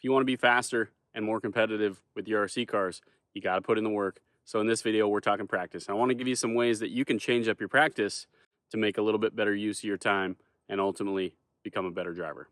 you want to be faster and more competitive with your RC cars, you got to put in the work. So in this video, we're talking practice. I want to give you some ways that you can change up your practice to make a little bit better use of your time and ultimately become a better driver.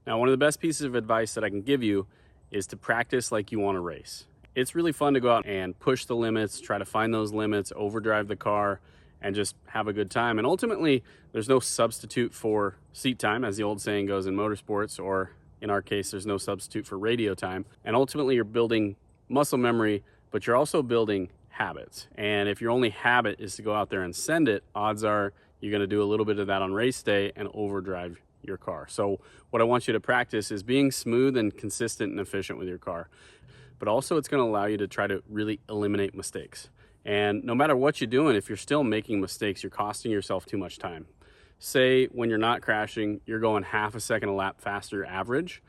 Now, one of the best pieces of advice that I can give you is to practice like you want to race. It's really fun to go out and push the limits, try to find those limits, overdrive the car, and just have a good time. And ultimately, there's no substitute for seat time, as the old saying goes in motorsports, or in our case, there's no substitute for radio time. And ultimately, you're building muscle memory, but you're also building habits. And if your only habit is to go out there and send it, odds are you're going to do a little bit of that on race day and overdrive your car. So what I want you to practice is being smooth and consistent and efficient with your car. But also it's going to allow you to try to really eliminate mistakes. And no matter what you're doing, if you're still making mistakes, you're costing yourself too much time. Say when you're not crashing, you're going half a second a lap faster average.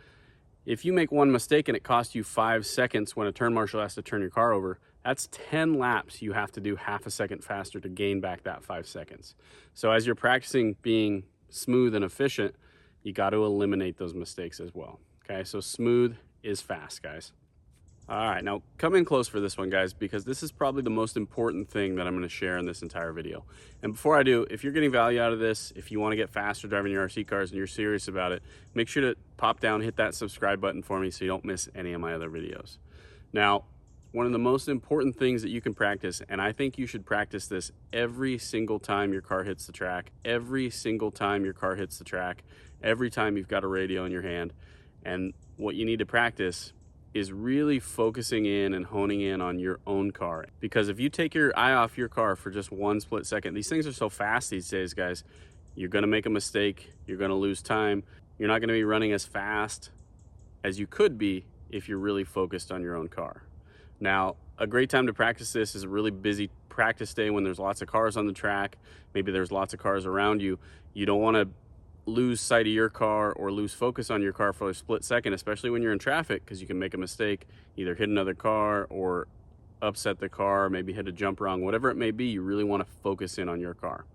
If you make one mistake and it costs you 5 seconds when a turn marshal has to turn your car over, that's 10 laps you have to do half a second faster to gain back that 5 seconds. So as you're practicing being smooth and efficient, you got to eliminate those mistakes as well. Okay, so smooth is fast, guys. All right, now come in close for this one, guys, because this is probably the most important thing that I'm going to share in this entire video. And before I do, if you're getting value out of this, if you want to get faster driving your RC cars and you're serious about it, make sure to pop down, hit that subscribe button for me so you don't miss any of my other videos. Now, one of the most important things that you can practice, and I think you should practice this every single time your car hits the track, every single time your car hits the track, every time you've got a radio in your hand. And what you need to practice is really focusing in and honing in on your own car. Because if you take your eye off your car for just one split second, these things are so fast these days, guys, you're gonna make a mistake, you're gonna lose time, you're not gonna be running as fast as you could be if you're really focused on your own car. Now, a great time to practice this is a really busy practice day when there's lots of cars on the track, maybe there's lots of cars around you. You don't wanna lose sight of your car or lose focus on your car for a split second, especially when you're in traffic, because you can make a mistake, either hit another car or upset the car, maybe hit a jump wrong, whatever it may be. You really want to focus in on your car.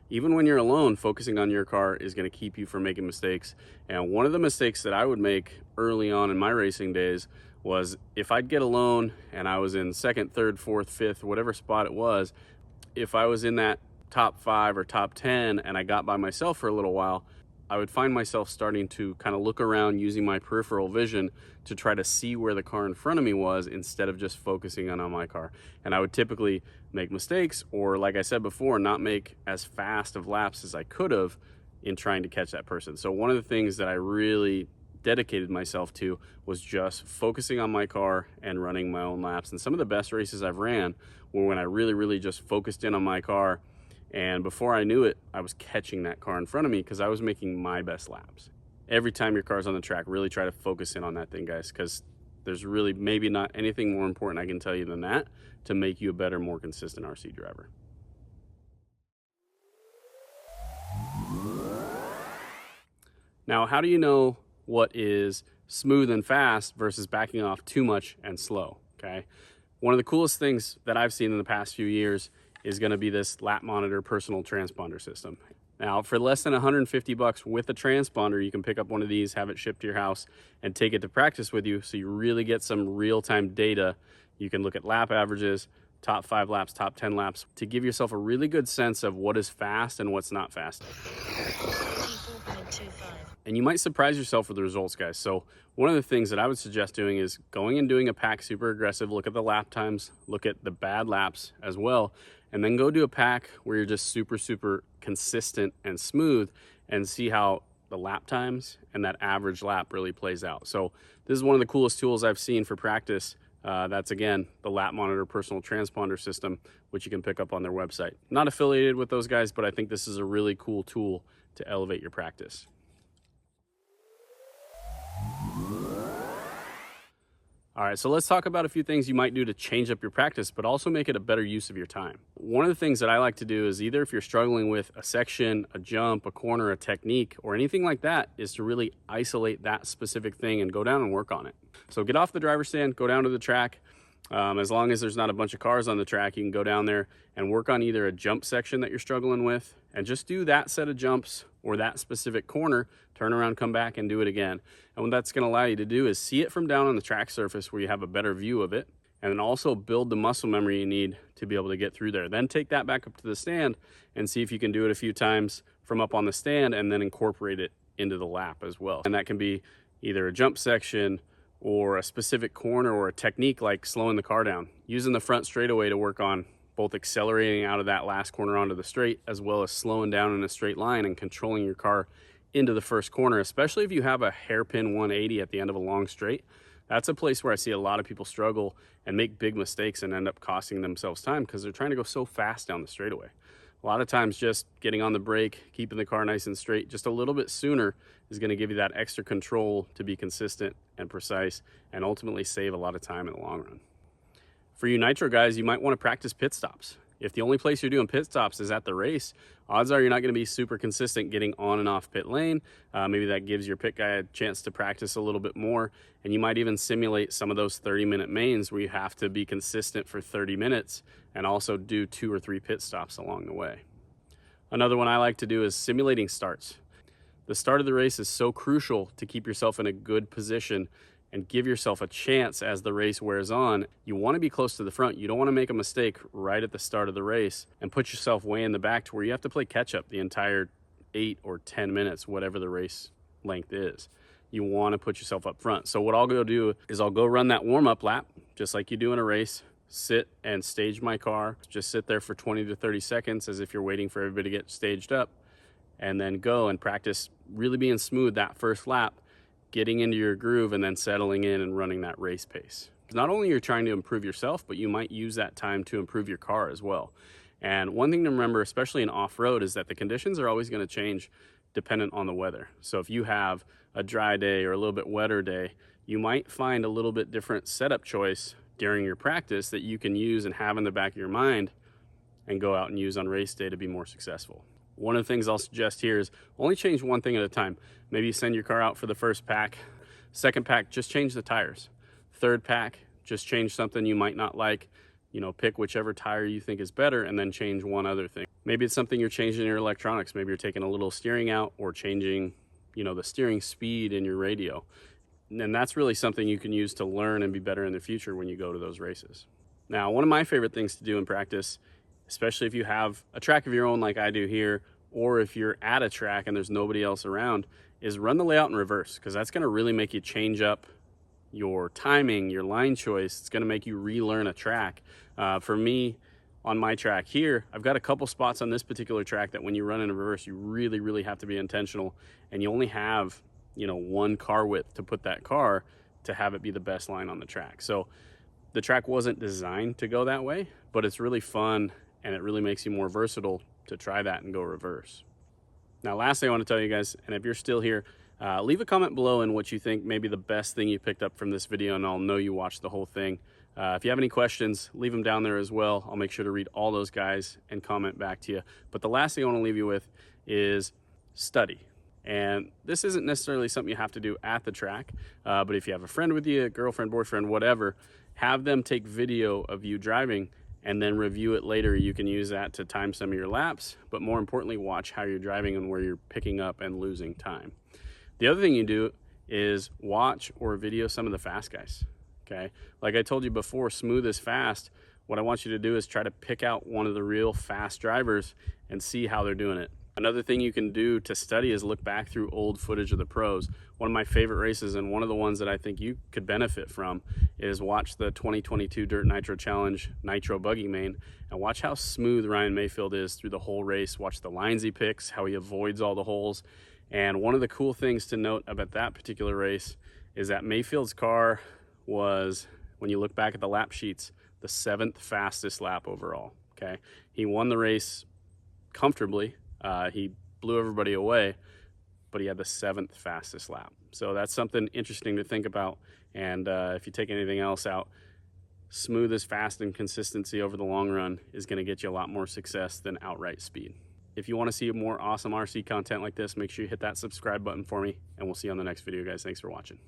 Even when you're alone, focusing on your car is going to keep you from making mistakes. And one of the mistakes that I would make early on in my racing days was if I'd get alone and I was in second, third, fourth, fifth, whatever spot it was, if I was in that top 5 or top 10 and I got by myself for a little while, I would find myself starting to kind of look around using my peripheral vision to try to see where the car in front of me was instead of just focusing on my car. And I would typically make mistakes, or like I said before, not make as fast of laps as I could have in trying to catch that person. So one of the things that I really dedicated myself to was just focusing on my car and running my own laps. And some of the best races I've ran were when I really just focused in on my car. And before I knew it, I was catching that car in front of me because I was making my best laps. Every time your car's on the track, really try to focus in on that thing, guys, because there's really maybe not anything more important I can tell you than that to make you a better, more consistent RC driver. Now, how do you know what is smooth and fast versus backing off too much and slow? Okay. One of the coolest things that I've seen in the past few years is going to be this lap monitor personal transponder system. Now, for less than $150 with a transponder, you can pick up one of these, have it shipped to your house, and take it to practice with you so you really get some real-time data. You can look at lap averages, top 5 laps, top 10 laps, to give yourself a really good sense of what is fast and what's not fast. And you might surprise yourself with the results, guys. So one of the things that I would suggest doing is going and doing a pack super aggressive, look at the lap times, look at the bad laps as well, and then go do a pack where you're just super consistent and smooth and see how the lap times and that average lap really plays out. So this is one of the coolest tools I've seen for practice. That's, again, the lap monitor personal transponder system, which you can pick up on their website. Not affiliated with those guys, but I think this is a really cool tool to elevate your practice. All right, so let's talk about a few things you might do to change up your practice, but also make it a better use of your time. One of the things that I like to do is either if you're struggling with a section, a jump, a corner, a technique, or anything like that, is to really isolate that specific thing and go down and work on it. So get off the driver's stand, go down to the track. As long as there's not a bunch of cars on the track, you can go down there and work on either a jump section that you're struggling with and just do that set of jumps or that specific corner, turn around, come back and do it again. And what that's going to allow you to do is see it from down on the track surface where you have a better view of it, and then also build the muscle memory you need to be able to get through there. Then take that back up to the stand and see if you can do it a few times from up on the stand, and then incorporate it into the lap as well. And that can be either a jump section or a specific corner or a technique like slowing the car down, using the front straightaway to work on both accelerating out of that last corner onto the straight, as well as slowing down in a straight line and controlling your car into the first corner, especially if you have a hairpin 180 at the end of a long straight. That's a place where I see a lot of people struggle and make big mistakes and end up costing themselves time because they're trying to go so fast down the straightaway. A lot of times just getting on the brake, keeping the car nice and straight just a little bit sooner is going to give you that extra control to be consistent and precise, and ultimately save a lot of time in the long run. For you nitro guys, you might want to practice pit stops. If the only place you're doing pit stops is at the race, odds are you're not going to be super consistent getting on and off pit lane. Maybe that gives your pit guy a chance to practice a little bit more, and you might even simulate some of those 30-minute mains where you have to be consistent for 30 minutes and also do 2 or 3 pit stops along the way. Another one I like to do is simulating starts. The start of the race is so crucial to keep yourself in a good position and give yourself a chance as the race wears on. You want to be close to the front. You don't want to make a mistake right at the start of the race and put yourself way in the back to where you have to play catch up the entire 8 or 10 minutes, whatever the race length is. You want to put yourself up front. So what I'll go do is I'll go run that warm-up lap, just like you do in a race, sit and stage my car, just sit there for 20 to 30 seconds as if you're waiting for everybody to get staged up, and then go and practice really being smooth that first lap, getting into your groove, and then settling in and running that race pace. Not only are you trying to improve yourself, but you might use that time to improve your car as well. And one thing to remember, especially in off-road, is that the conditions are always going to change dependent on the weather. So if you have a dry day or a little bit wetter day, you might find a little bit different setup choice during your practice that you can use and have in the back of your mind and go out and use on race day to be more successful. One of the things I'll suggest here is only change one thing at a time. Maybe you send your car out for the first pack. Second pack, just change the tires. Third pack, just change something you might not like. Pick whichever tire you think is better and then change one other thing. Maybe it's something you're changing in your electronics. Maybe you're taking a little steering out or changing, the steering speed in your radio. And that's really something you can use to learn and be better in the future when you go to those races. Now, one of my favorite things to do in practice, especially if you have a track of your own like I do here, or if you're at a track and there's nobody else around, is run the layout in reverse, because that's going to really make you change up your timing, your line choice. It's going to make you relearn a track. For me, on my track here, I've got a couple spots on this particular track that when you run in reverse, you really, really have to be intentional, and you only have, one car width to put that car to have it be the best line on the track. So the track wasn't designed to go that way, but it's really fun and it really makes you more versatile to try that and go reverse. Now, lastly, I want to tell you guys, and if you're still here, leave a comment below in what you think maybe the best thing you picked up from this video, and I'll know you watched the whole thing. If you have any questions, leave them down there as well. I'll make sure to read all those guys and comment back to you. But the last thing I want to leave you with is study. And this isn't necessarily something you have to do at the track, but if you have a friend with you, a girlfriend, boyfriend, whatever, have them take video of you driving and then review it later. You can use that to time some of your laps, but more importantly, watch how you're driving and where you're picking up and losing time. The other thing you do is watch or video some of the fast guys, okay? Like I told you before, smooth is fast. What I want you to do is try to pick out one of the real fast drivers and see how they're doing it. Another thing you can do to study is look back through old footage of the pros. One of my favorite races, and one of the ones that I think you could benefit from, is watch the 2022 Dirt Nitro Challenge Nitro Buggy Main and watch how smooth Ryan Mayfield is through the whole race. Watch the lines he picks, how he avoids all the holes. And one of the cool things to note about that particular race is that Mayfield's car was, when you look back at the lap sheets, the 7th fastest lap overall, okay? He won the race comfortably. He blew everybody away, but he had the 7th fastest lap. So that's something interesting to think about. And if you take anything else out, smooth as fast and consistency over the long run is going to get you a lot more success than outright speed. If you want to see more awesome RC content like this, make sure you hit that subscribe button for me, and we'll see you on the next video, guys. Thanks for watching.